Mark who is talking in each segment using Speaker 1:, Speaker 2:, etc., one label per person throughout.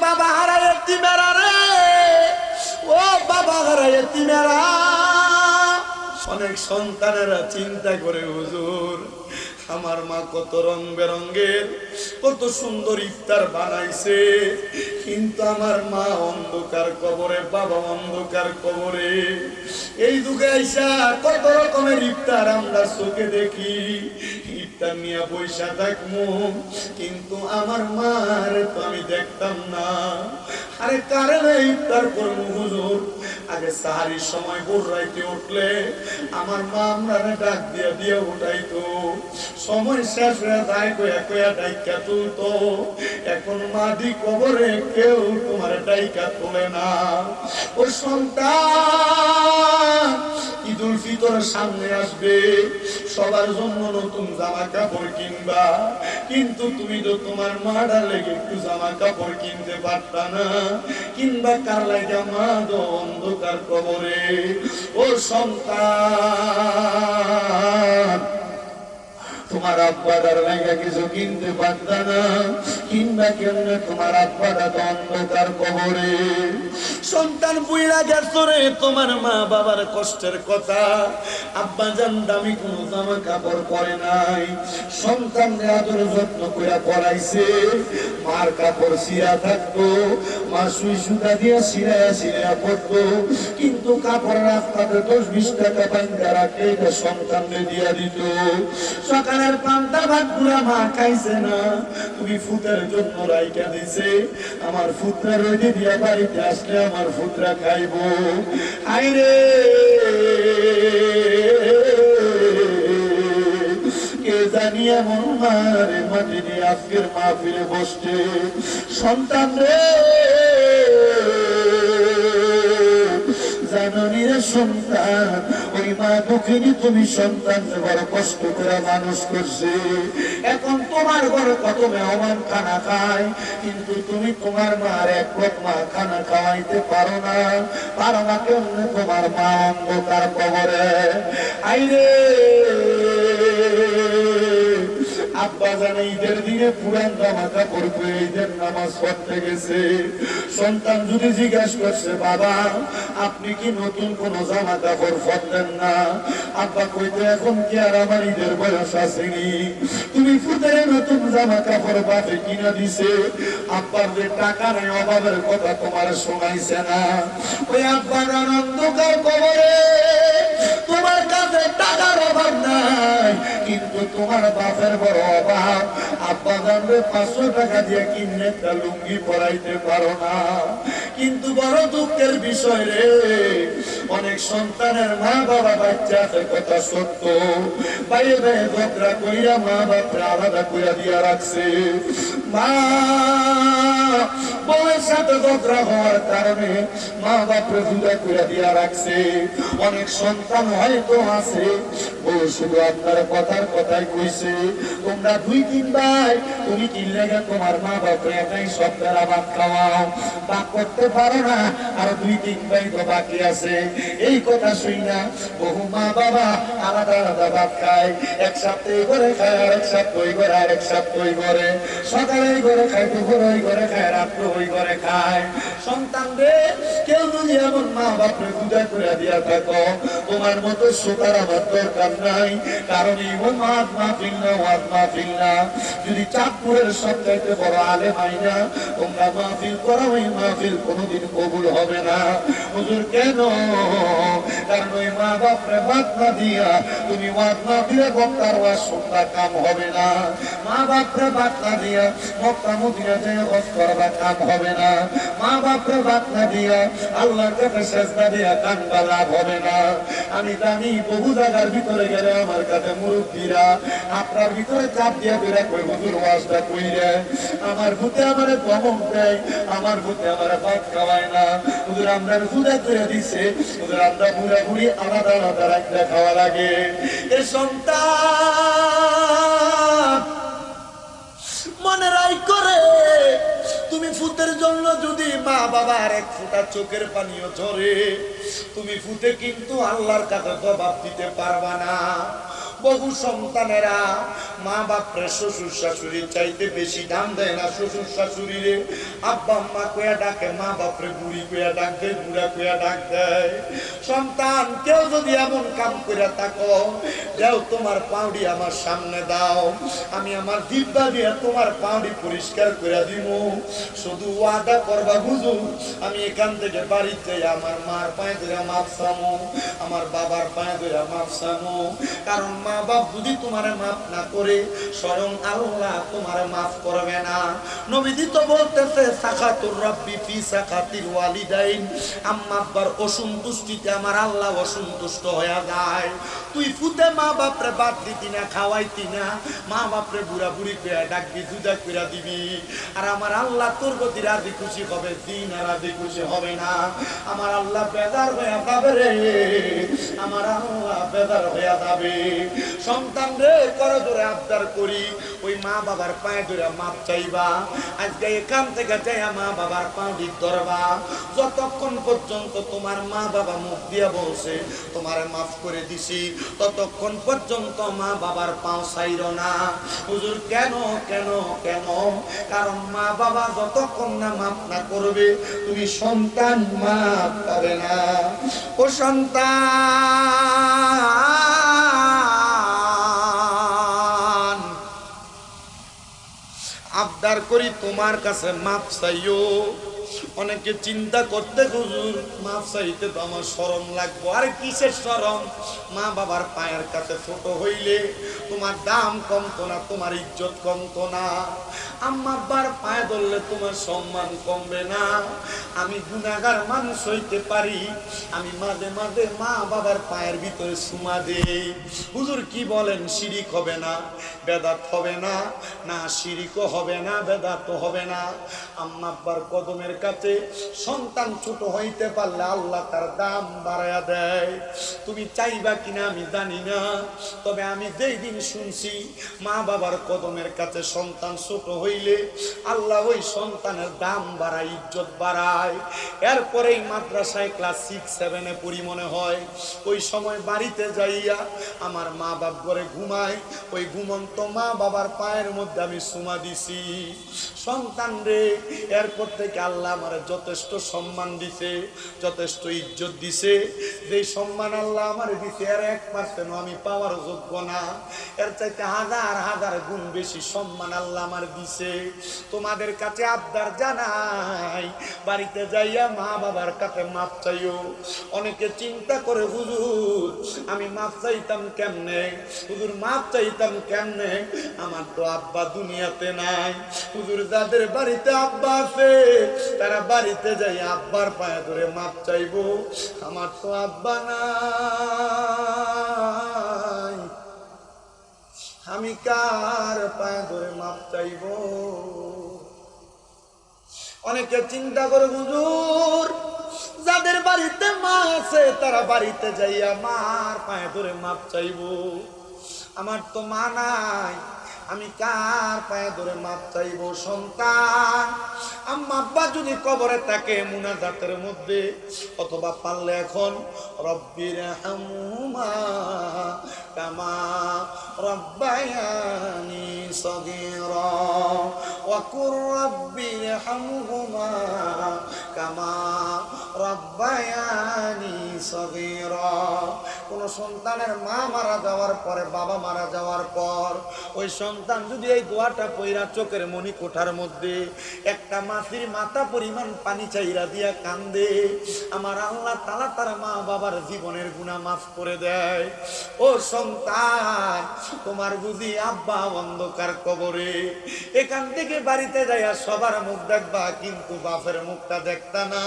Speaker 1: বাবা হারা এতিমেরা রে, ও বাবা হারা এতিমেরা। অনেক সন্তানেরা চিন্তা করে, হুজুর আমার মা কত রং বেরঙ্গের কত সুন্দর ইফতার বানাইছে, কিন্তু আমার মা অন্ধকার কবরে, বাবা অন্ধকার কবরে। এই যুগে আইসা কত রকমের ইফতার আমরা চোখে দেখি, ইফতার নিয়ে পয়সা থাকবো, কিন্তু আমার মার তো আমি দেখতাম না। আরে কারণে ইফতার করবো হুজুর? আগে সাহারির সময় ভোর রাইতে উঠলে আমার মা আমরা ডাক দিয়া দিয়া উঠাইতো, সময় শেষ হয়ে যায় কয়া কয়া ডাইকা তুলতো। এখন মাটি কবরে কেউ তোমার ডাইকা তোলে না। ও সন্তান, ঈদুল ফিতরের সামনে আসবে, সবার জন্য নতুন জামা কাপড় কিনবা, কিন্তু তুমি তো তোমার মাটার লেগে একটু জামা কাপড় কিনতে পারতা না, কিংবা কার লাগা মা দো অন্ধকার কবরে। ও সন্তান, তোমার আব্বাদার লাগা কিছু কিনতে পারতা না, কিংবা কেমনে তোমার আব্বাদা তো অন্ধকার কবরে। সন্তান বুইড়া গেছো রে, তোমার মা বাবার কষ্টের কথা আব্বা জান দামি কোনো জামা কাপড় পরে নাই, সন্তানকে আদর যত্ন করে পড়াইছে, মার কাপড় ছিঁড়া থাকতো, মা সুই সুতা দিয়ে ছিঁড়াইয়া ছিঁড়াইয়া পড়তো, কিন্তু কাপড় রাস্তাতে 10-20 টাকা বাইন্দা রাখে এটা সন্তানকে দিয়া দিত। সকালের পান্তা ভাত গুলা মা খাইছে না, তুমি ফুতের জন্য রাইকা দিছে, আমার ফুতরা রইতে দিয়া বাড়িতে আসলে আমার ফুতরা খাইবো। আইরে কে জানি এমন মারে মাটি দিয়ে আজকের মাহফিলে বসছে। সন্তান রে, জাননি রে সন্তান, ওই মা দুঃখিনী তুমি সন্তান বড় কষ্ট করে মানুষ করছে। এখন তোমার ঘরে কত মেহমান খানা খায়, কিন্তু তুমি তোমার মার এক মা খানা খাওয়াইতে পারো না, পারো না কেমনে তোমার মা অন্ধকার কবরে। আইরে আব্বা জানে ঈদের দিনে পুরান জামা কাপড় পরে ঈদের নামাজ পড়তে গেছে, সন্তান যদি জিজ্ঞাসা করছে বাবা আপনি কি নতুন কোন জামা কাপড় পরতেন না, আব্বা কইতে এখন কি আর আমার ঈদের বয়স আসেনি, তুমি ফুতের নতুন জামা কাপড় বাপে কিনা দিছে, আব্বার যে টাকা নাই অভাবের কথা তোমার শোনাইছে না। ওই আব্বার অন্ধকার কবরে তোমার কাছে টাকার অভাব নাই, কিন্তু তোমার বাপের বড় অভাব, আব্বা জানবে 500 টাকা দিয়ে কিনে একটা লুঙ্গি পরাইতে পারো না। কিন্তু বড় দুঃখের বিষয় রে, অনেক সন্তানের মা বাবা বাচ্চা আছে কথা সত্য, বাইরে বাইরে ঝগড়া কইরা মা বাপরা আলাদা কইরা দিয়া রাখছে। মা বউয়ের সাথে ঝগড়া হওয়ার কারণে মা বাপরে জুদা কইরা দিয়া রাখছে। অনেক সন্তান হয়তো আছে বউ শুধু আপনার কথার কথাই কইছে, তোমরা 2-3 ভাই, তুমি কি লেগে তোমার মা বাপরে একাই সপ্তাহে ভাত খাওয়াও, ভাগ করতে পারো না, আর 2-3 ভাই তো বাকি আছে। এই কথা শুই না বহু মা বাবা আলাদা আলাদা ভাত খায়, এক সপ্তাহে করে খায়, আর এক সপ্তাহে করে, আর এক সপ্তাহে করে, সকালে করে খায়, দুপুরে করে খায়, রাত্রে ওই করে খায়। সন্তানদের কেউ যদি এমন মা বাপরে পূজা করে দিয়া থাকো, তোমার মতো শোকার আমার দরকার নাই, কারণ এই ওয়াজ মাহফিল না, ওয়াজ মাহফিল না। যদি চাঁদপুরের সবচাইতে বড় আলেম আইনা তোমরা মাহফিল করো, ওই মাহফিল কোনোদিন কবুল হবে না। হুজুর কেন? কারণ ওই মা বাপরে ভাত না দিয়া তুমি ওয়াজ মাহফিলে বক্তার ওয়াজ শুনবা, কাম হবে না। মা বাপরে ভাত না দিয়া মক্কা মদিনা যায় হজ করবা, কাম হবে না। মা বাপরে ভাত না দিয়া আল্লাহর কাছে সেজদা দিয়া কানবা, লাভ হবে না। আমি জানি বহু জায়গার ভিতরে গেলে আমার কাছে মুরব্বীরা আপনার ভিতরে চাপ দিয়া বেরা কই হুজুর ওয়াজটা কইরে, আমার ভূতে আমারে ধমক দেয়, আমার ভূতে আমারে ভাত খাওয়ায় না। হুজুর আমরা জুদা করে দিছে, হুজুর আমরা বুড়া বুড়ি আলাদা আলাদা রাখতে খাওয়া লাগে। এ সন্তান মনে রাই করে, তুমি ফুতের জন্য যদি মা বাবার এক ফোঁটা চোখের পানিও ঝরে, তুমি ফুতে কিন্তু আল্লাহর কাছে জবাব দিতে পারবা না।
Speaker 2: বহু সন্তানেরা মা বাপরে শ্বশুর শাশুড়ির চাইতে বেশি দাম দেয় না। শ্বশুর শাশুড়িরে আব্বা আম্মা কয়া ডাকে, মা বাপরে বুড়ি কয়া ডাক দেয়, বুড়া কয়া ডাক দেয়। সন্তান কেউ যদি এমন কাম করে থাকো, যাও তোমার পাউডি আমার সামনে দাও, আমি আমার দিব্যা দিয়ে তোমার পাউডি পরিষ্কার করে দিব। শুধু ওয়াদা করবা হুজুর আমি এখান থেকে বাড়িতে আমার মার পায়ে ধরে মাপ চামো, আমার বাবার পায়ে ধরে মাপ চামো। কারণ মা বাপ যদি তোমার মাফ না করে স্বয়ং আল্লাহ তোমার মাফ করবে না। নবীজি তো বলতেছে সাখাতুর রাব্বি ফি সাখাতিল ওয়ালিদাইন, আম্মা আব্বার অসন্তুষ্টিতে আমার আল্লাহ অসন্তুষ্ট হয়ে যায়। তুই ফুতে মা বাপরে বাদ দিতি না, খাওয়াইতি না, মা বাপরে বুড়া বুড়ি করে ডাকবি, জুদা করে দিবি, আর আমার আল্লাহ তোর প্রতি রাজি খুশি হবে, দিন আর রাজি খুশি হবে না। আমার আল্লাহ বেজার হয়ে যাবে রে, আমার আল্লাহ বেজার হয়ে যাবে। সন্তান রে করো ধরে আবদার করি, ওই মা বাবার পায়ে ধরে মাপ চাইবা। আজকে এখান থেকে যাইয়া মা বাবার পাউডি ধরবা। যতক্ষণ পর্যন্ত তোমার মা বাবা মুখ দিয়া বলছে তোমার মাফ করে দিছি, ততক্ষণ পর্যন্ত মা বাবার পাও ছাইর না। হুজুর কেন কেন কেন? কারণ মা বাবা যতক্ষণ না মাফ না করবে তুমি সন্তান মাফ পাবে না। ও সন্তান, আবদার করি তোমার কাছে মাপ চাইও। অনেকে চিন্তা করতে হুজুর মাপ চাইতে তো আমার শরম লাগবো। আরে কিসের শরম? মা বাবার পায়ের কাছে ছোট হইলে তোমার দাম কমতো না, তোমার ইজ্জত কমতো না। আম্মা আব্বার পায়ে ধরলে তোমার সম্মান কমবে না। আমি গুনাহগার মানুষ হইতে পারি, আমি মাঝে মাঝে মা বাবার পায়ের ভিতরে সুমা দেই। হুজুর কি বলেন? শিরিক হবে না, বেদাত হবে না? না, শিরিকও হবে না, বেদাতও হবে না। আম্মা আব্বার কদমের কাছে সন্তান ছোট হইতে পারলে আল্লাহ তার দাম বাড়ায়া দেয়। তুমি চাইবা কিনা আমি জানি না, তবে আমি যেই দিন শুনছি মা বাবার কদমের কাছে সন্তান ছোট হইলে আল্লাহ ওই সন্তানের দাম বাড়ায়, ইজ্জত বাড়ায়। এরপরেই মাদ্রাসায় ক্লাস 6-7-এ পড়ি মনে হয়, ওই সময় বাড়িতে যাইয়া আমার মা বাপ ঘরে ঘুমায়, ওই ঘুমন্ত মা বাবার পায়ের মধ্যে আমি সুমা দিছি। সন্তান রে, এরপর থেকে আল্লাহ আমার যথেষ্ট সম্মান দিছে, যথেষ্ট ইজ্জত দিছে। যে সম্মান আল্লাহ আমার দিছে এর 1% আমি পাওয়ার যোগ্য না, এর চাইতে হাজার হাজার গুণ বেশি সম্মান আল্লাহ আমার দিছে। তোমাদের কাছে আবদার জানাই, বাড়িতে যাইয়া মা বাবার কাছে মাপ চাইও। অনেকে চিন্তা করে হুজুর আমি মাপ চাইতাম কেমনে, হুজুর মাপ চাইতাম কেমনে, আমার তো আব্বা দুনিয়াতে নাই। হুজুর যাদের বাড়িতে আব্বা আছে তারা বাড়িতে যাই আব্বার পায়ে ধরে মাপ চাইবো। আমার তো আব্বা নাই, আমি কার পায়ে ধরে মাপ চাইবো? অনেকে চিন্তা করে হুজুর যাদের বাড়িতে মা আছে তারা বাড়িতে যাইয়া মার পায়ে ধরে মাপ চাইবো। আমার তো মা নাই, আমি কার পায়ে ধরে মাপ চাইবো? সন্তান, আম্মা আব্বা যদি কবরে থাকে মুনাজাতের মধ্যে, অথবা পারলে এখন রব্বির হামহুমা কামা রব্বায়ানি সগীরা ওয়া কুর রব্বির হামহুমা কামা রব্বায়ানি সগীরা। কোন সন্তানের মা মারা যাওয়ার পরে, বাবা মারা যাওয়ার পর ওই সন্তান যদি এই দোয়াটা পইরা চোখের মনি কোঠার মধ্যে একটা মাছির মাথা পরিমাণ পানি চাইরা দিয়া কান্দে, আমার আল্লাহ তাআলা তার মা বাবার জীবনের গুনাহ মাফ করে দেয়। ও সন্তান, তোমার বুঝি আব্বা অন্ধকার কবরে, এখান থেকে বাড়িতে যাইয়া সবার মুখ দেখবা কিন্তু বাপের মুখটা দেখতা না।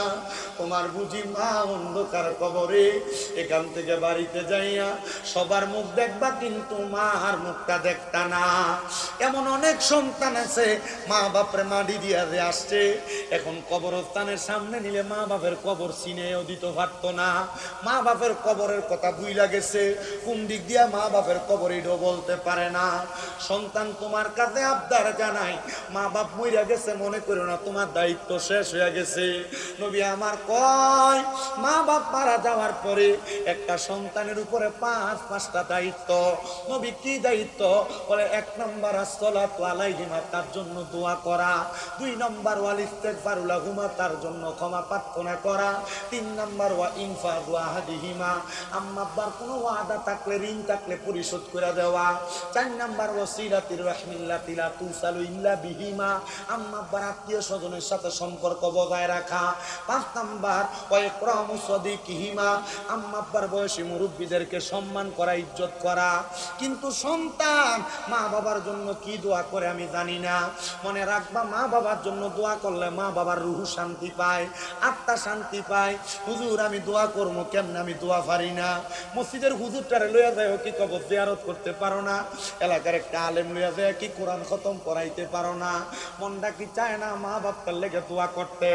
Speaker 2: তোমার বুঝি মা অন্ধকার কবরে, এখান থেকে বাড়িতে যাইয়া সবার মুখ দেখবা কিন্তু মার মুখটা দেখতা না। এমন অনেক সন্তান আছে মা বাপরে মাটি দিয়া যে আসছে, এখন কবরস্থানের সামনে নিলে মা বাপের কবর চিনেও দিতে পারতো না। মা বাপের কবরের কথা ভুইলা গেছে, কোন দিক দিয়া মা বাপের কবর এটাও বলতে পারে না। সন্তান তোমার কাছে আবদার জানাই, মা বাপ মইরা গেছে মনে করো না তোমার দায়িত্ব শেষ হয়ে গেছে। নবী আমার কয়, মা বাপ মারা যাওয়ার পরে একটা সন্তান সন্তানের উপরে 5টা দায়িত্ব। নবী কি দায়িত্ব? বলে 1 নাম্বার আসসালাতু আলাইহিমা, তার জন্য দোয়া করা। 2 নাম্বার ওয়াল ইস্তিগফারু লাহুমা, তার জন্য ক্ষমা প্রার্থনা করা। 3 নাম্বার ওয়া ইনফাদু আহাদিহিমা, আম্মা আব্বার কোনো ওয়াদা থাকলে, ঋণ থাকলে পরিশোধ করে দেওয়া। 4 নাম্বার ওয়াসিলাতির রাহমিল্লাতি লা তুসালু ইল্লা বিহিমা, আম্মা আব্বার আত্মীয় স্বজনের সাথে সম্পর্ক বজায় রাখা। 5 নাম্বার ওয়া ইকরামু সাদিকিহিমা, আম্মা আব্বার বয়সী মুরব্বীদেরকে সম্মান করা, ইজ্জত করা। কিন্তু সন্তান মা বাবার জন্য কি দোয়া করে আমি জানি না। মনে রাখবা, মা বাবার জন্য দোয়া করলে মা বাবার রুহ শান্তি পায়, আত্মা শান্তি পায়। হুজুর আমি দোয়া করবো কেমনে? আমি দোয়া পারি না। মসজিদের হুজুরটারে লইয়া যায় কি কবর জিয়ারত করতে পারো না? এলাকার একটা আলেম লইয়া যায় কি কোরআন খতম করাইতে পারো না? মনটা কি চায় না মা বাপটার লেগে দোয়া করতে?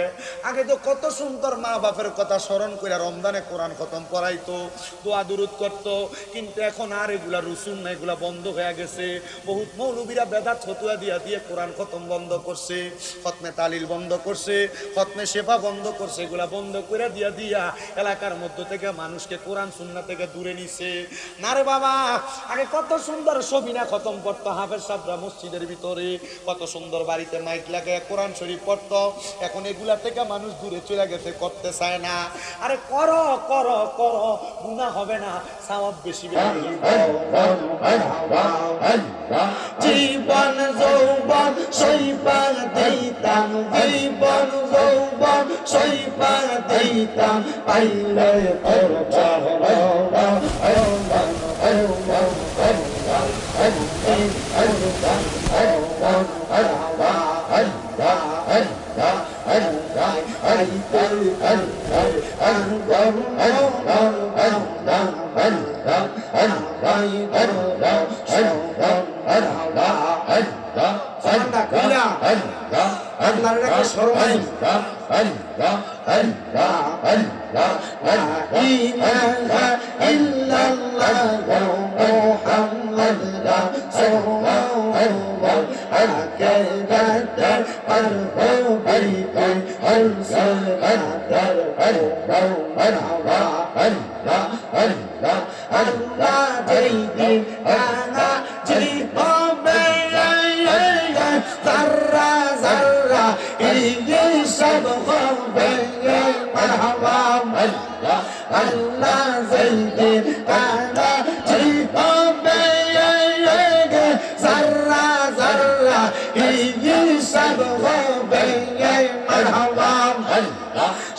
Speaker 2: আগে তো কত সুন্দর মা বাপের কথা স্মরণ করে রমজানে কোরআন খতম করাইতো, দোয়া দুরুদ করতো। কিন্তু এখন আর এগুলা রসুন না, এগুলা বন্ধ হয়ে গেছে। বহুত মৌলবীরা বেদাত ফতুয়া দিয়া দিয়ে কোরআন খতম বন্ধ করছে, খতমে তালিল বন্ধ করছে, খতমে শেফা বন্ধ করছে। এগুলা বন্ধ করে দিয়া দিয়া এলাকার মধ্য থেকে মানুষকে কোরআন সুন্নাহ থেকে দূরে নিছে। না রে বাবা, আগে কত সুন্দর সবিনা খতম পড়তো হাফেজ সাহেবরা মসজিদের ভিতরে, কত সুন্দর বাড়িতে মাইক লাগে কোরআন শরীফ পড়তো। এখন এগুলা থেকে মানুষ দূরে চলে গেছে, করতে চায় না। আরে করো করো করো, গুনাহ হবে না, সওয়াব বেশি বেশি। জীবন যৌবন সইবা দিতাম, জীবন যৌবন সইবা দিতাম, পাইলে তোর চাহনা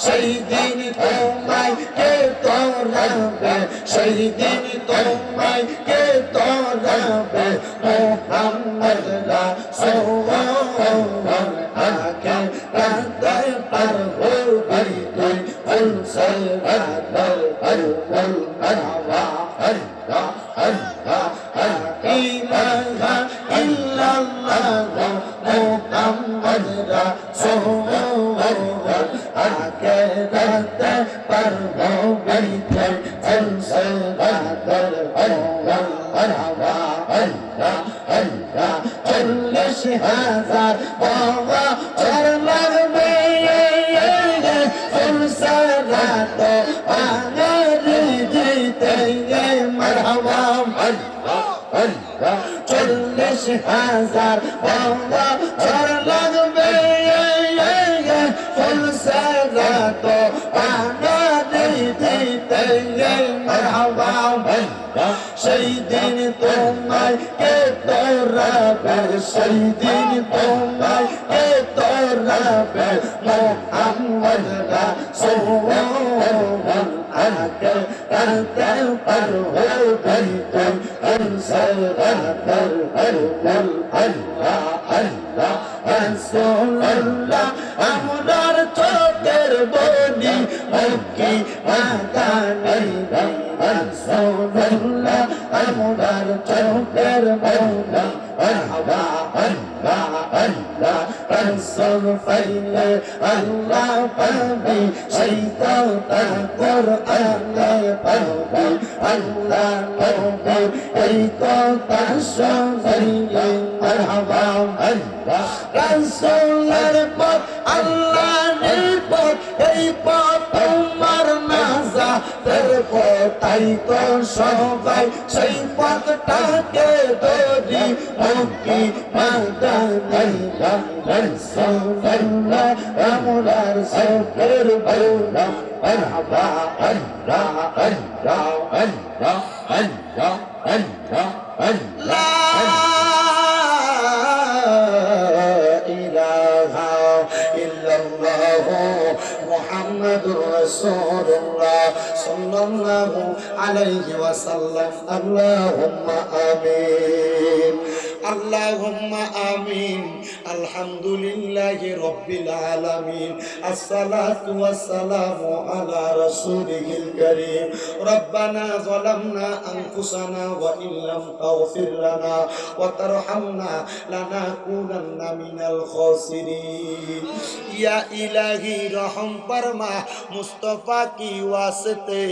Speaker 2: সেই দিন তোমায় কে তোরাবে, সেই দিন তোমায় কে তোরাবে, মোহাম্মদ রাসূল আগে রাতে পার হবি তুই, ফুলসে রাতের আল্লাহ আল্লাহ আল্লাহ আল্লাহ ইলাহা ইল্লাল্লাহ মোহাম্মদ রাসূল আগে রাতে পার হবি তুই, ফুলসে রাতের আল্লাহ আল্লাহ আল্লাহ আল্লাহ 40,000 বাবা চার লাগবে ফুলসে রাত আনারি দিতে মারহাবা আল্লাহ আল্লাহ 40,000 বাবা চার লাগবে ফুলসে রাত আনারি দিতে মারহাবা আল্লাহ সেই দিন তোমায় কে তোরাবে, সেই দিন তোমায় কে তোরাবে, মোহাম্মদ রাসূল আগে রাতে পার হবি তুই, ফুলসে রাতের আল্লাহ আল্লাহ আল্লাহ রাসূলুল্লাহ আমরার চোখের বনি মক্কি মাদানী রাসূলুল্লাহ আমরার চোখের বনি আল্লাহ আল্লাহ আল্লাহ রাসূল পাইলে আল্লাহ পাবি, সেই তো তার কোরআনে পাবি আল্লাহ নবী, এই তো তার সঙ্গে মারহাবা আল্লাহ রাসূলের পথ আল্লাহর পথ, এই পথ তোমার নাজাতের
Speaker 1: কোথায় তো সবাই সেই পথটাকে ধরি মুক্তি মাদানি রাসূলুল্লাহ আমরার সফর বলা আল্লাহ আল্লাহ আল্লাহ আল্লাহ আল্লাহ আল্লাহ আল্লাহ ইলাহা ইল্লাল্লাহ মুহাম্মাদুর রাসূলুল্লাহ সাল্লাল্লাহু আলাইহি ওয়াসাল্লাম আল্লাহুম্মা আমিন আল্লাহুম্মা আমিন আলহামদুলিল্লাহি রাব্বিল আলামিন আসসালাতু ওয়াসসালামু আলা রাসূলিল কারীম রব্বানা যালামনা আনফুসানা ওয়া ইল্লাম তাগফির লানা ওয়া তারহামনা লানাকুনান্না মিনাল খাসিরিন ইয়া ইলাহি রহম ফরমা মুস্তাফা কি ওয়াসতে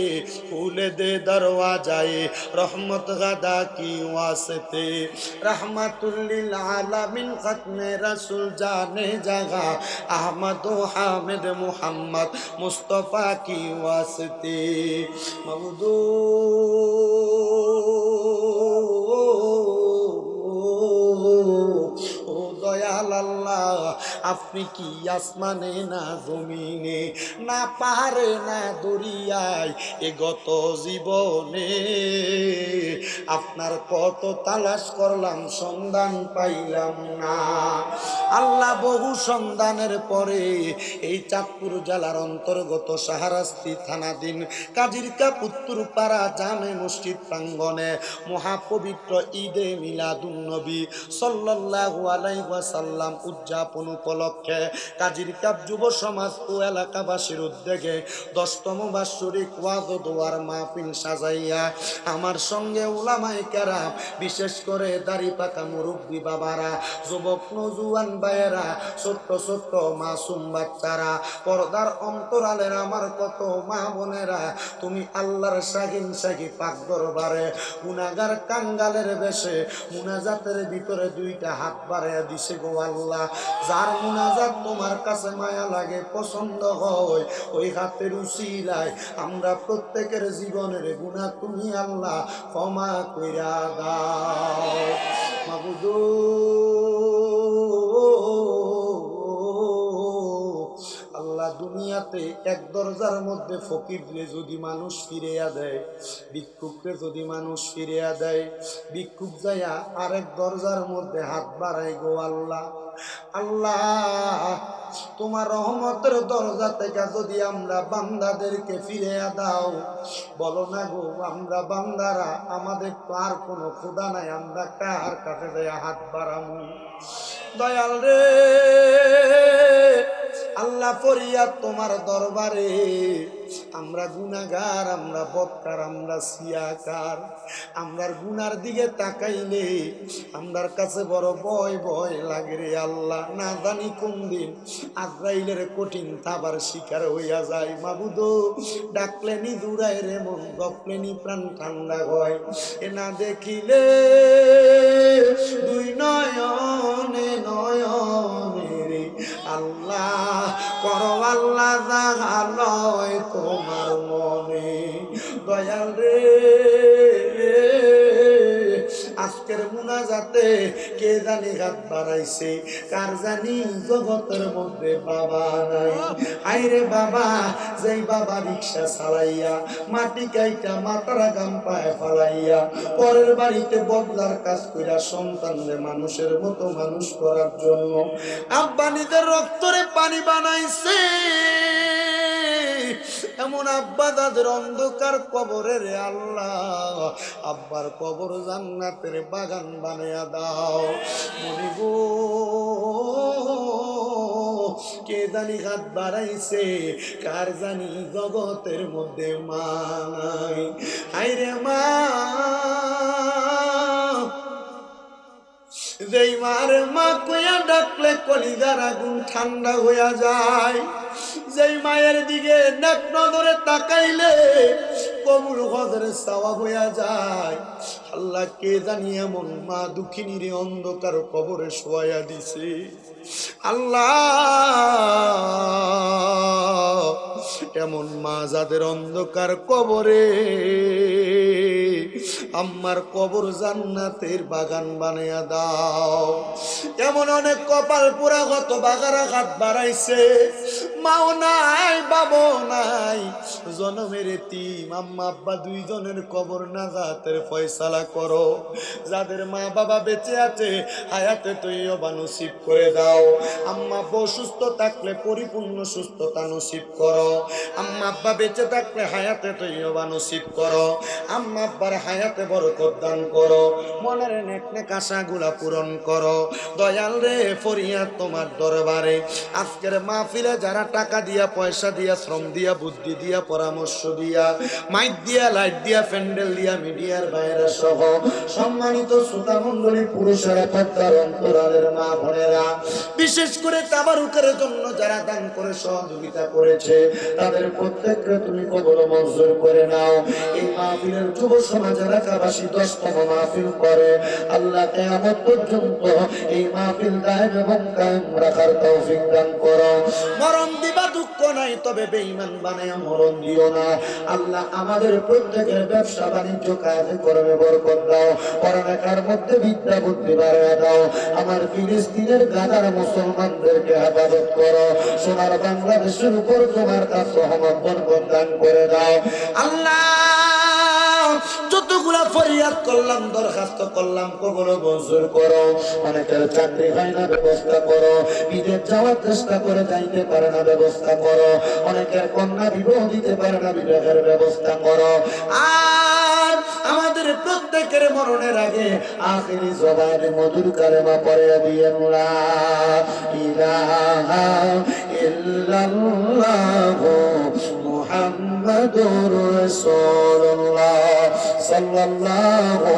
Speaker 1: খুল দে দরওয়াজায়ে রহমত গাদা কি ওয়াসতে रहमतुल्लिल आलमीन खत्मे रसूल जाने जगह अहमद हामिद मुहम्मद मुस्तफ़ा की वास्ते मवदू দয়াল আল্লাহ আপনি কি আসমানে না জমিনে না পাহাড়ে না দরিয়ায় এ গত জীবনে আপনার কত তালাশ করলাম সন্ধান পাইলাম না আল্লাহ বহু সন্ধানের পরে এই চাঁদপুর জেলার অন্তর্গত শাহরাস্তি থানাধীন কাজিরকা পুত্তুরপাড়া জামে মসজিদ প্রাঙ্গণে মহাপবিত্র ঈদে মিলাদুন নবী সাল্লাল্লাহু আলাইহি ওয়াসাল্লাম উদযাপন উপলক্ষে কাজিরকা যুব সমাজ ও এলাকাবাসীর উদ্যোগে 10তম বার্ষিক ওয়াজ ও দোয়ার মাহফিল সাজাইয়া আমার সঙ্গে উলামায়ে কেরাম বিশেষ করে দাড়ি পাকা মুরব্বী বাবারা যুবক নওজোয়ান ভাইয়েরা ছোট্ট ছোট্ট মাসুম বাচ্চারা পর্দার অন্তরালের আমার কত মা বোনেরা তুমি আল্লাহর শাহিন শাহী পাক দরবারে গুনাহগার কাঙ্গালের বেশে মুনাজাতের ভিতরে দুইটা হাত বাড়াইয়া দিছে গো আল্লাহ যার মুনাজাত তোমার কাছে মায়া লাগে পছন্দ হয় ওই হাতের উসিলায় আমরা প্রত্যেকের জীবনের গুনাহ তুমি আল্লাহ ক্ষমা কইরা দাও মাবুদু আল্লাহ দুনিয়াতে এক দরজার মধ্যে ফকিররে যদি মানুষ ফিরিয়া দেয় ভিক্ষুকরে যদি মানুষ ফিরিয়া দেয় ভিক্ষুক যাইয়া আরেক দরজার মধ্যে হাত বাড়ায় গো আল্লাহ আল্লাহ তোমার রহমতের দরজা থেকে যদি আমরা বান্দাদেরকে ফিরিয়া দাও বলো না গো আমরা বান্দারা আমাদের তো আর কোনো খোদা নাই আমরা কার কাছে যাইয়া হাত বাড়ামু দয়াল রে আল্লাহ ফরিয়াদ তোমার দরবারে আমরা গুনাহগার আমরা বদকার আমরা সিয়াকার আমরার গুনার দিকে তাকাইলে আমরার কাছে বড় ভয় ভয় লাগে রে আল্লাহ না জানি কোন দিন আজরাইলের কঠিন থাবার শিকার হইয়া যায় মাবুদ ডাকলেনি দূরায় রে মন গপলেনি প্রাণ ঠান্ডা হয় এ না দেখিলে দুই নয়নে নয়নে রে আল্লাহ করো আল্লাহ জাগালয় তোমার মনে দয়াল রে আজকের মুনাজাতে কে জানি হাত বাড়াইছে কার জানি জগতের মধ্যে বাবা নাই আইরে বাবা যেই বাবা রিক্সা চালাইয়া মাটি কাইটা মাথারা গাম পায়ে ফালাইয়া পরের বাড়িতে বদলার কাজ কইরা সন্তানরে মানুষের মতো মানুষ করার জন্য আব্বা নিজের রক্তরে পানি বানাইছে এমন আব্বা দাদের অন্ধকার কবরে রে আল্লাহ আব্বার কবর জান্নাতের বাগান বানাইয়া দাও মনি গো কে জানি হাত বাড়াইছে কার জানি জগতের মধ্যে মা নাই হায়রে মা যেই মার মা কইয়া ডাকলে কলিজার আগুন ঠান্ডা হইয়া যায় যেই মায়ের দিকে নাক নজরে তাকাইলে কবুল হজরে চাওয়া হইয়া যায় আল্লাহ কে জানি এমন মা দুঃখিনী রে অন্ধকার কবরে শোয়া দিছে আল্লাহ
Speaker 2: এমন মা যাদের অন্ধকার কবরে আম্মার কবর জান্নাতের বাগান বানাইয়া দাও। এমন অনেক কপাল পোড়া কত বাগারা হাত বাড়াইছে, মাও নাই বাবাও নাই, জনমের এতিম আম্মা আব্বা দুইজনের কবর নাজাতের ফয়সালা করো। যাদের মা বাবা বেঁচে আছে হায়াতে তৈয়বা নসিব করে দাও। আম্মা আব্বা সুস্থ থাকলে পরিপূর্ণ সুস্থতা নসিব করো। আম্মা আব্বা বেঁচে থাকলে হায়াতে তৈয়বা নসিব করো। আম্মা আব্বার হায়াতে বরকত দান করো। মনের নেক নেক আশাগুলা পূরণ করো। দয়াল রে ফরিয়াদ তোমার দরবারে। আজকের মাহফিলে যারা টাকা দিয়া, পয়সা দিয়া, শ্রম দিয়া, বুদ্ধি দিয়া, পরামর্শ দিয়া, মাইক দিয়া, লাইট দিয়া, প্যান্ডেল দিয়া, মিডিয়ার বাইরে সহ সম্মানিত শ্রোতা মণ্ডলী, পুরুষেরা, পর্দার অন্তরালের মা বোনেরা, বিশেষ করে তাবারুকের জন্য যারা দান করে সহযোগিতা করেছে, তাদের প্রত্যেককে তুমি কবুল মঞ্জুর করে নাও। এই মাহফিলের যুব সমাজ এলাকাবাসী 10তম মাহফিল করে, আল্লাহ কিয়ামত পর্যন্ত এই মাহফিল দায়েম এবং কায়েম রাখার তৌফিক দান করো। মরণ দিবা দুঃখ নাই, তবে বেঈমান বানায়া মরণ দিও না। আল্লাহ আমাদের প্রত্যেকের ব্যবসা বাণিজ্য কাজে কর্মে বরকত দাও। পড়ালেখার মধ্যে বিদ্যা বুদ্ধি বাড়ায়া দাও। আমার ফিলিস্তিনের গাজার মুসলমানদেরকে হেফাজত করো। সোনার বাংলাদেশের উপর তোমার কাছে রহমত বরকত দান করে দাও। আল্লাহ যতগুলা ফরিয়াদ করলাম, দরখাস্ত করলাম, কবুল মঞ্জুর করো। অনেকের চাকরি হয় না, ব্যবস্থা করো। বিদেশ যাওয়ার চেষ্টা করে যাইতে পারে না, ব্যবস্থা করো। অনেকের কন্যা বিবাহ দিতে পারে না, বিবাহের ব্যবস্থা করো। আর আমাদের প্রত্যেকের মরণের আগে আখিরি জবানে মধুর কালেমা পড়ে দিয়েন লা ইলাহা ইল্লাল্লাহু মুহাম্মাদুর রাসূলুল্লাহ সাল্লাল্লাহু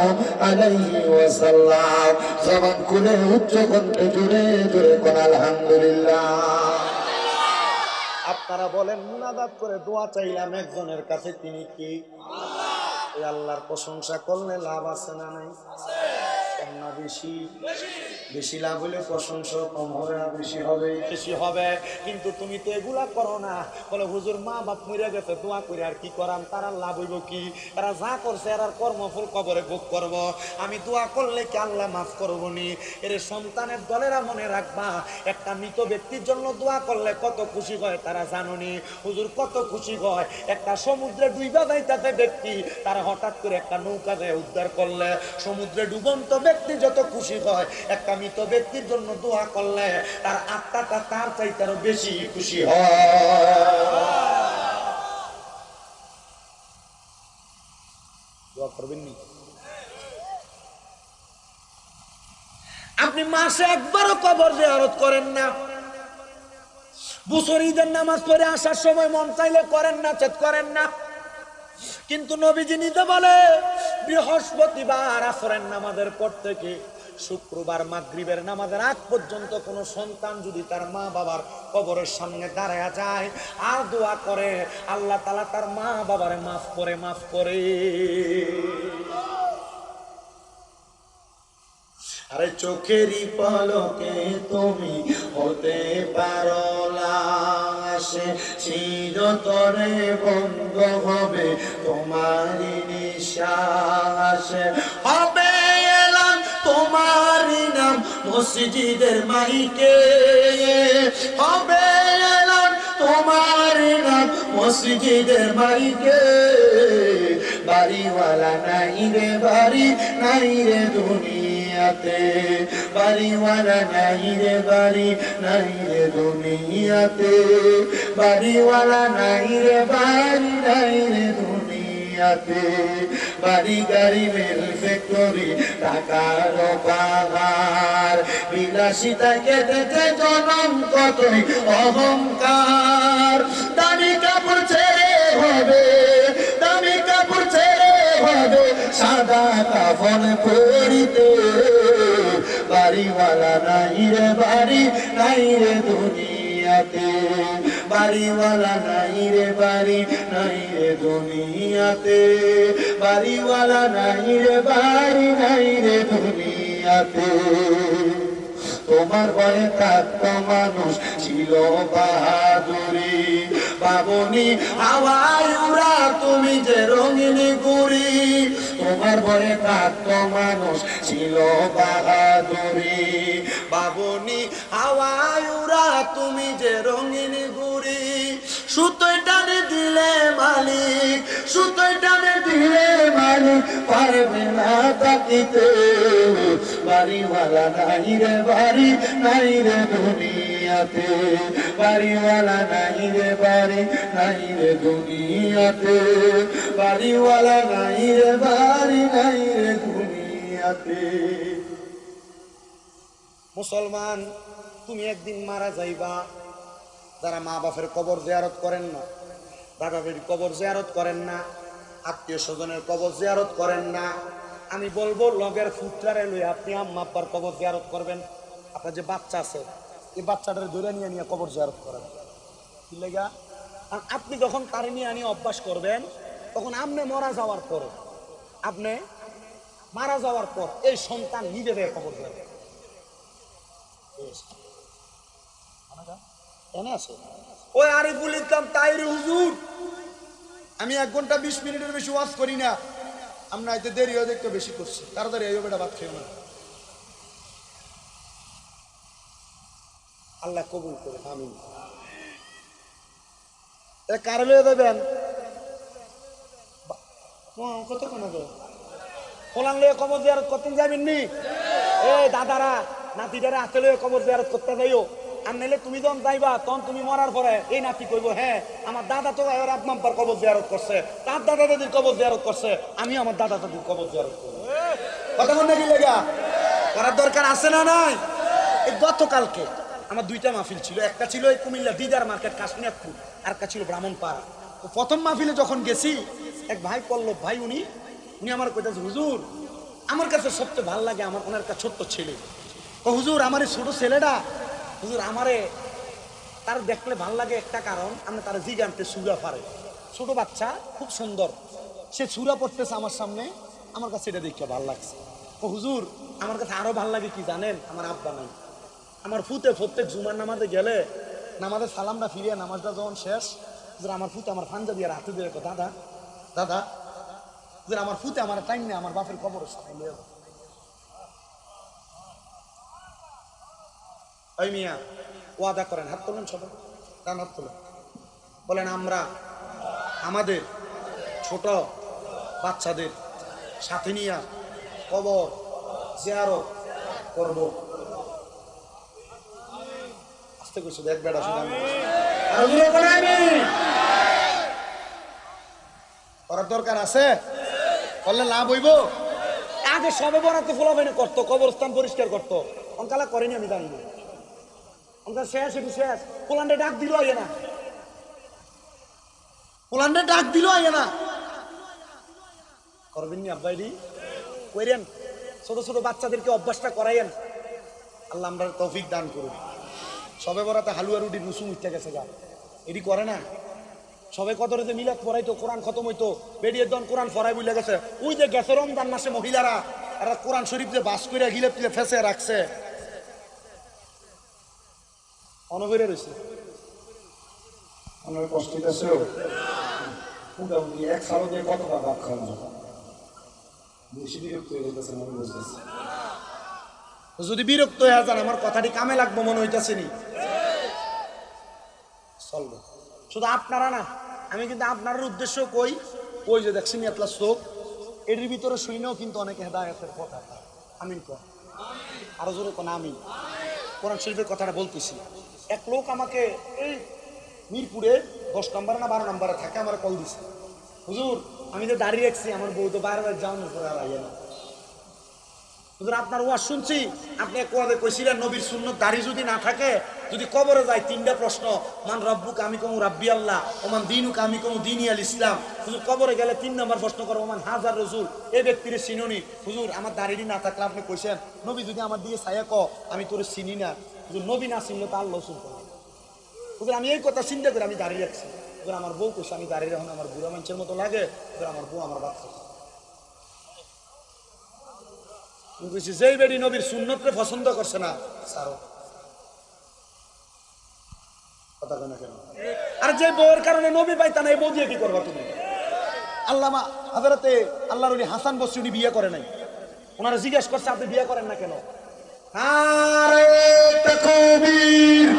Speaker 2: আলাইহি ওয়াসাল্লাম। জবান খুলে উচ্চ কণ্ঠে জোরে জোরে কোন আলহামদুলিল্লাহ। আপনারা বলেন, মুনাজাত করে দোয়া চাইলাম একজনের কাছে, তিনি কি? আল্লাহ। এই আল্লাহর প্রশংসা করলে লাভ আছে না নাই? কম না বেশি? বেশি লাভ হলে প্রশংসা কম হবে না বেশি হবে? বেশি হবে। কিন্তু তুমি তো এগুলা করো না। বলে হুজুর মা বাপ মরে গেছে, দোয়া করে আর কি করাম, তারা লাভ হইব কি? তারা যা করছে এর কর্মফল কবরে ভোগ করব। আমি দোয়া করলে কি আল্লাহ মাফ করবো নি? এর সন্তানের দলেরা মনে রাখবা, একটা মৃত ব্যক্তির জন্য দোয়া করলে কত খুশি হয় তারা জানোনি? হুজুর কত খুশি হয়। একটা সমুদ্রে ডুইবা যাইতাছে ব্যক্তি, তারা হঠাৎ করে একটা নৌকা যায় উদ্ধার করলে সমুদ্রে ডুবন্ত ব্যক্তি যত খুশি হয়, একটা মৃত ব্যক্তির জন্য দোয়া করলে তার আত্মাটা তার চাইতে আরো বেশি খুশি হয়। দোয়া করবেন নি? আপনি মাসে একবারও কবর জিয়ারত করেন না। বছর ঈদের নামাজ পড়ে আসার সময় মন চাইলে করেন না, চেত করেন না। কিন্তু নবীজি নিতে বলে বৃহস্পতিবার আসরের নামাজের পর থেকে শুক্রবার মাগরিবের নামাজের আগ পর্যন্ত কোন সন্তান যদি তার মা বাবার কবরের সামনে দাঁড়ায়া যায় আর দোয়া করে, আল্লাহ তাআলা তার মা বাবারে মাফ করে। আরে চোখেরই পলকে তুমি হতে পারো লাশ, চিরতরে বন্ধ হবে তোমারই নিঃশ্বাস। হবে এলান তোমারই নাম মসজিদের মাইকে, হবে এলান তোমারই নাম মসজিদের মাইকে। বাড়িওয়ালা নাই রে বাড়ি, নাই রে দুনিয়াতে, বাড়িওয়ালা নাই রে বাড়ি, নাই রে দুনিয়াতে, বাড়িওয়ালা নাই রে বাড়ি, নাই রে দুনিয়াতে। বাড়ি গাড়ি রেল ফ্যাক্টরি টাকার পাহাড়, বিলাসিতা কেটেছে জনম কতই অহংকার। দামি কাপড় ছেড়ে হবে, দামি কাপড় ছেড়ে হবে সাদা কাফন পরিতে। বাড়িওয়ালা নাই রে বাড়ি, নাই রে দুনিয়াতে, বাড়িওয়ালা নাই রে বাড়ি, নাই রে দুনিয়াতে, বাড়িওয়ালা নাই রে বাড়ি, নাই রে দুনিয়াতে। তোমার ভয়ে থাকতো মানুষ ছিল বাহাদুরি,
Speaker 1: পাবনি হাওয়ায় উড়া তুমি যে রঙিন গুড়ি তোমার ভয়ে থাকতো মানুষ ছিল বাহাদুরি
Speaker 2: বাবনি হাওয়ায় উড়া তুমি যে রঙিন গুড়ি সুতোয় টানে দিলে মালিক
Speaker 1: সুতোয় টানে দিলে মালিক পারবে না তাকিতে বাড়িওয়ালা নাই রে বাড়ি নাই রে দুনিয়াতে বাড়িওয়ালা নাই রে বাড়ি নাই রে দুনিয়াতে বাড়িওয়ালা নাই রে বাড়ি নাই রে দুনিয়াতে
Speaker 2: মুসলমান তুমি একদিন মারা যাইবা যারা মা বাপের কবর জিয়ারত করেন না দাদা দাদির কবর জিয়ারত করেন না আত্মীয় স্বজনের কবর জিয়ারত করেন না আমি বলবো লগের ফুটলারে লই আপনি আম্মা আব্বার কবর জিয়ারত করবেন আপনার যে বাচ্চা আছে এই বাচ্চাটারে ধরে নিয়ে নিয়ে কবর জিয়ারত করেন কি লেগা আপনি যখন তারে নিয়ে আনিয়ে অভ্যাস করবেন তখন আপনি মারা যাওয়ার পর এই সন্তান নিজে দেয় কবর জিয়ারত এনে আছে ওই আরিফুল ইসলাম তাইর হুজুর আমি 1 ঘন্টা 20 মিনিটের বেশি ওয়াজ করি না আমরা এতে দেরি হয়ে একটু বেশি করছি তাড়াতাড়ি এই বেটা ভাত খেয়ে না আল্লাহ কবুল করে আমিন এ কারলে দেবেন কতক্ষণ হবে ফলান লয়ে কবর জিয়ারত করতে যাবেন নি এই দাদারা নাতিটারে হাতে লয়ে কবর জিয়ারত করতে যাইও আর নাইলে তুমি যখন যাইবা তখন তুমি মরার পরে এই নাতি কইবো হ্যাঁ আমার দাদা তো আব্বার কবর জিয়ারত করছে তার দাদা দাদির কবর জিয়ারত করছে আমি আমার দাদা দাদির কবর জিয়ারত করবো কথা বল নাকি লেগা করার দরকার আছে না নাই এই গতকালকে আমার 2টা মাহফিল ছিল একটা ছিল এই কুমিল্লা দিদার মার্কেট কাশ্মীরপুর আর একটা ছিল ব্রাহ্মণপাড়া তো প্রথম মাহফিলে যখন গেছি এক ভাই পল্লব ভাই উনি আমার কইতাছে হুজুর আমার কাছে সবচেয়ে ভালো লাগে আমার ওনার একটা ছোট্ট ছেলে তো হুজুর আমার এই ছোট ছেলেটা হুজুর আমারে তার দেখলে ভাল লাগে একটা কারণ আমরা তার জিগানতে সুরা পারে ছোট বাচ্চা খুব সুন্দর সে সুরা পড়তেছে আমার সামনে আমার কাছে এটা দেখে ভাল লাগছে ও হুজুর আমার কাছে আরো ভাল লাগে কি জানেন আমার আব্বা নাই আমার ফুতে প্রত্যেক জুমার নামাজে গেলে নামাজের সালামটা ফিরিয়ে নামাজটা যখন শেষ হুজুর আমার ফুতে আমার পাঞ্জাবি আর হাতে দিয়ে দাদা দাদা হুজুর আমার ফুতে আমার টাইম নেই আমার বাপের কবরের সাথে নিয়ে যাবো ওই মিয়া ওয়াদা করেন হাত তোলেন সবাই ডান হাত তোলেন বলেন আমরা আমাদের ছোট বাচ্চাদের সাথে নিয়ে কবর জিয়ারত করব আস্তে করে শুধু এক বেড়া শুধু করার দরকার আছে করলে লাভ হইব আগে সবে বরাতে ফোলাফাইনে করতো কবরস্থান পরিষ্কার করতো অনকালা করেনি আমি জানি না শেষ এটি শেষ পোল্যান্ডে ডাক দিল আইয়ে না পোল্যান্ডে ডাক দিল আইয়ে না করবেন নি আব্বাইডি কইরেন ছোট ছোট বাচ্চাদেরকে অভ্যাসটা করাইয়েন আল্লাহ আমরা তৌফিক দান করুন সবে বরাতে হালুয়া রুটি রুসুম উঠতে গেছে গা এটি করে না সবে কদরে যে মিলাদ পড়াইতো কোরআন খতম হইতো বেরিয়ে দন কোরআন ফরাই বুঝলে গেছে ওই যে গেছে রমজান মাসে মহিলারা এরা কোরআন শরীফ যে বাস করে গিলে পিলে ফেসে রাখছে অনবরে রয়েছে
Speaker 1: আমার কষ্ট আছে মোটামুটি 1 সাল দিয়ে কতটা ভাত খাওয়া বেশি বিরক্ত হয়ে গেছে মনে বুঝতেছে
Speaker 2: যদি বিরক্ত হয়ে যান আমার কথাটি কামে লাগবো মনে হইতেছে নি চলবে শুধু আপনারা না আমি কিন্তু আপনার উদ্দেশ্য কই ওই যে দেখছেন এতলা চোখ এর ভিতরে শুনেও কিন্তু অনেকে হেদায়েতের কথা আমিন কর আরো জোরে কোন আমি কোরআন শরীফের কথাটা বলতেছি এক লোক আমাকে এই মিরপুরে 10 নম্বরে না 12 নম্বরে থাকে আমার কল দিছে হুজুর আমি যে দাঁড়িয়ে রাখছি আমার বউ তো বারবার যাওয়ানোর পরে আর আইয়া না হুজুর আপনার ওয়াজ শুনছি আপনি এক ওয়াজে কইছিলেন নবীর সুন্নত দাড়ি যদি না থাকে যদি কবরে যায় 3টা প্রশ্ন মান রব্বুকা আমি কমু রাব্বি আল্লাহ ওমান দীনুকা আমি কমু দীনিয়াল ইসলাম হুজুর কবরে গেলে 3 নম্বর প্রশ্ন করব ওমান হাজার রাসূল এই ব্যক্তির চিনুনি হুজুর আমার দাড়িটি না থাকলে আপনি কইছেন নবী যদি আমার দিয়ে ছায়া ক আমি তোরে চিনি না হুজুর নবী না চিনলে তো আল্লাহ শুনতো হুজুর আমি এই কথা চিন্তা করে আমি দাঁড়িয়ে রাখছি হুজুর আমার বউ কইছে আমি দাঁড়িয়ে রাখুন আমার বুড়া মানুষের মতো লাগে হুজুর আমার বউ আমার বাচ্চা যেই বেড়ি নবীর সুন্নতকে পছন্দ করছে না সারো কথা কয় না কেন? আর যে বউয়ের কারণে নবী পাইতা না, এই বউ দিয়ে কি করবা তুমি? আল্লামা হযরতে আল্লাহর ওলি হাসান বসরি উনি বিয়ে করে নাই, ওনারা জিজ্ঞেস করছে আপনি বিয়ে করেন না কেন? আরে তাকবীর,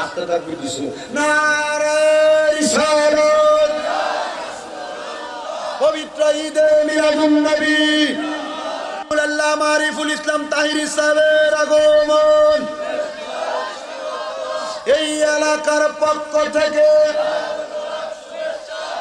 Speaker 1: আস্তে তাকবীর দিছে।
Speaker 2: নারে রিসালাত, পবিত্র ঈদে মিলাদুন নবী, আল্লামা আরিফুল ইসলাম তাহিরি সাহেবের আগমন এই এলাকার পক্ষ থেকে